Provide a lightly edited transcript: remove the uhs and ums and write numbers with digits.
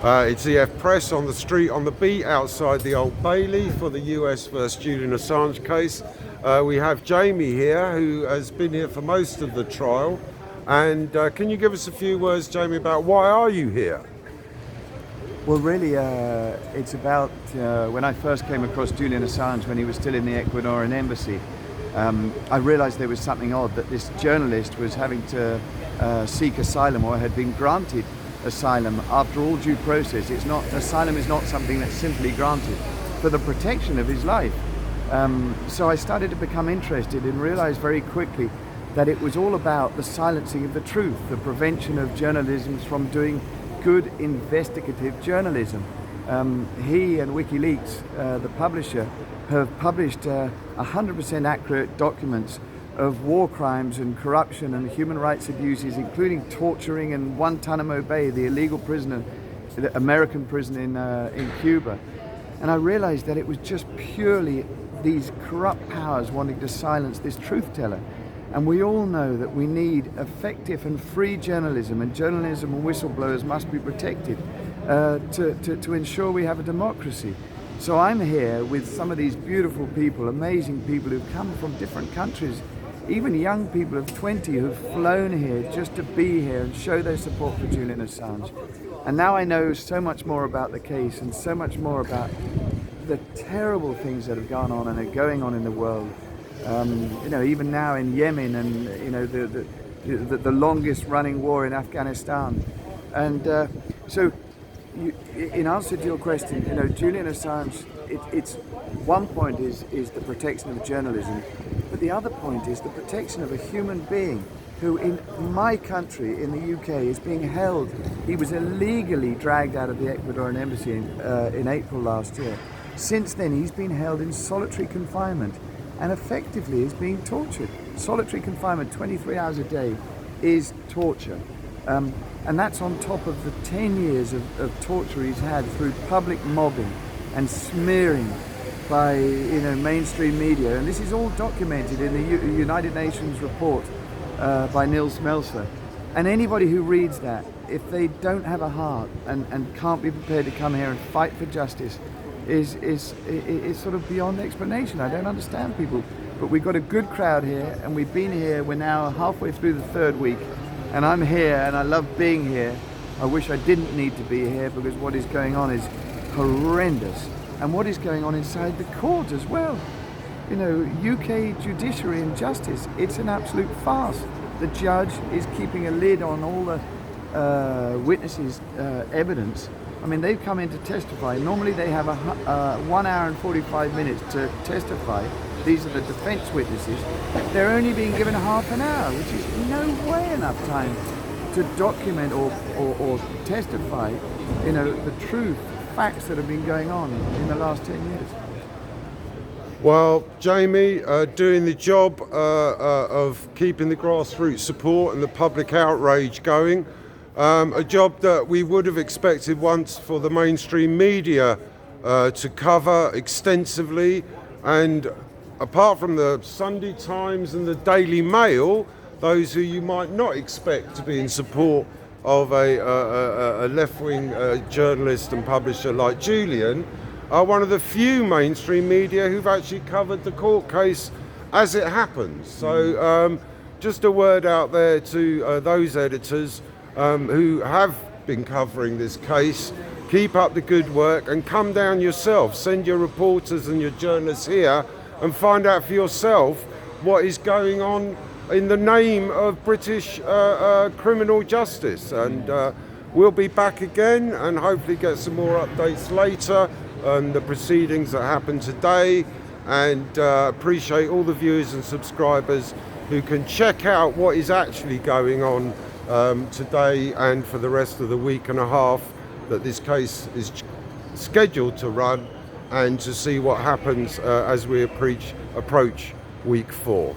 It's EF Press on the street, on the beat outside the Old Bailey for the US versus Julian Assange case. We have Jamie here, who has been here for most of the trial. And can you give us a few words, Jamie, about why are you here? Well, really, it's about when I first came across Julian Assange when he was still in the Ecuadorian embassy. I realized there was something odd, that this journalist was having to seek asylum, or had been granted asylum after all due process. Asylum is not something that's simply granted for the protection of his life. So I started to become interested and realized very quickly that it was all about the silencing of the truth, the prevention of journalism from doing good investigative journalism. He and WikiLeaks, the publisher, have published 100% accurate documents of war crimes and corruption and human rights abuses, including torturing in Guantanamo Bay, the illegal prisoner, the American prison in Cuba. And I realized that it was just purely these corrupt powers wanting to silence this truth teller. And we all know that we need effective and free journalism, and journalism and whistleblowers must be protected to ensure we have a democracy. So I'm here with some of these beautiful people, amazing people who've come from different countries, even young people of 20 who've flown here just to be here and show their support for Julian Assange. And now I know so much more about the case and so much more about the terrible things that have gone on and are going on in the world. Even now in Yemen, and the longest running war in Afghanistan. And in answer to your question, Julian Assange, it's one point is the protection of journalism, but the other point is the protection of a human being who, in my country, in the UK, is being held. He was illegally dragged out of the Ecuadorian embassy in April last year. Since then, he's been held in solitary confinement and effectively is being tortured. Solitary confinement, 23 hours a day, is torture. And that's on top of the 10 years of torture he's had through public mobbing and smearing by mainstream media. And this is all documented in the United Nations report by Nils Melzer. And anybody who reads that, if they don't have a heart and can't be prepared to come here and fight for justice, is sort of beyond explanation. I don't understand people. But we've got a good crowd here, and we've been here. We're now halfway through the third week, and I'm here, and I love being here. I wish I didn't need to be here, because what is going on is horrendous. And what is going on inside the court as well. UK judiciary and justice, it's an absolute farce. The judge is keeping a lid on all the witnesses' evidence. I mean, they've come in to testify. Normally they have 1 hour and 45 minutes to testify. These are the defense witnesses. They're only being given half an hour, which is no way enough time to document or testify, the truth, facts that have been going on in the last 10 years. Well, Jamie, doing the job of keeping the grassroots support and the public outrage going. A job that we would have expected once for the mainstream media to cover extensively, and apart from the Sunday Times and the Daily Mail, those who you might not expect to be in support of a left-wing journalist and publisher like Julian, are one of the few mainstream media who've actually covered the court case as it happens. So just a word out there to those editors who have been covering this case. Keep up the good work and come down yourself. Send your reporters and your journalists here and find out for yourself what is going on in the name of British criminal justice. And we'll be back again and hopefully get some more updates later on the proceedings that happened today. And appreciate all the viewers and subscribers who can check out what is actually going on today and for the rest of the week and a half that this case is scheduled to run, and to see what happens as we approach week 4.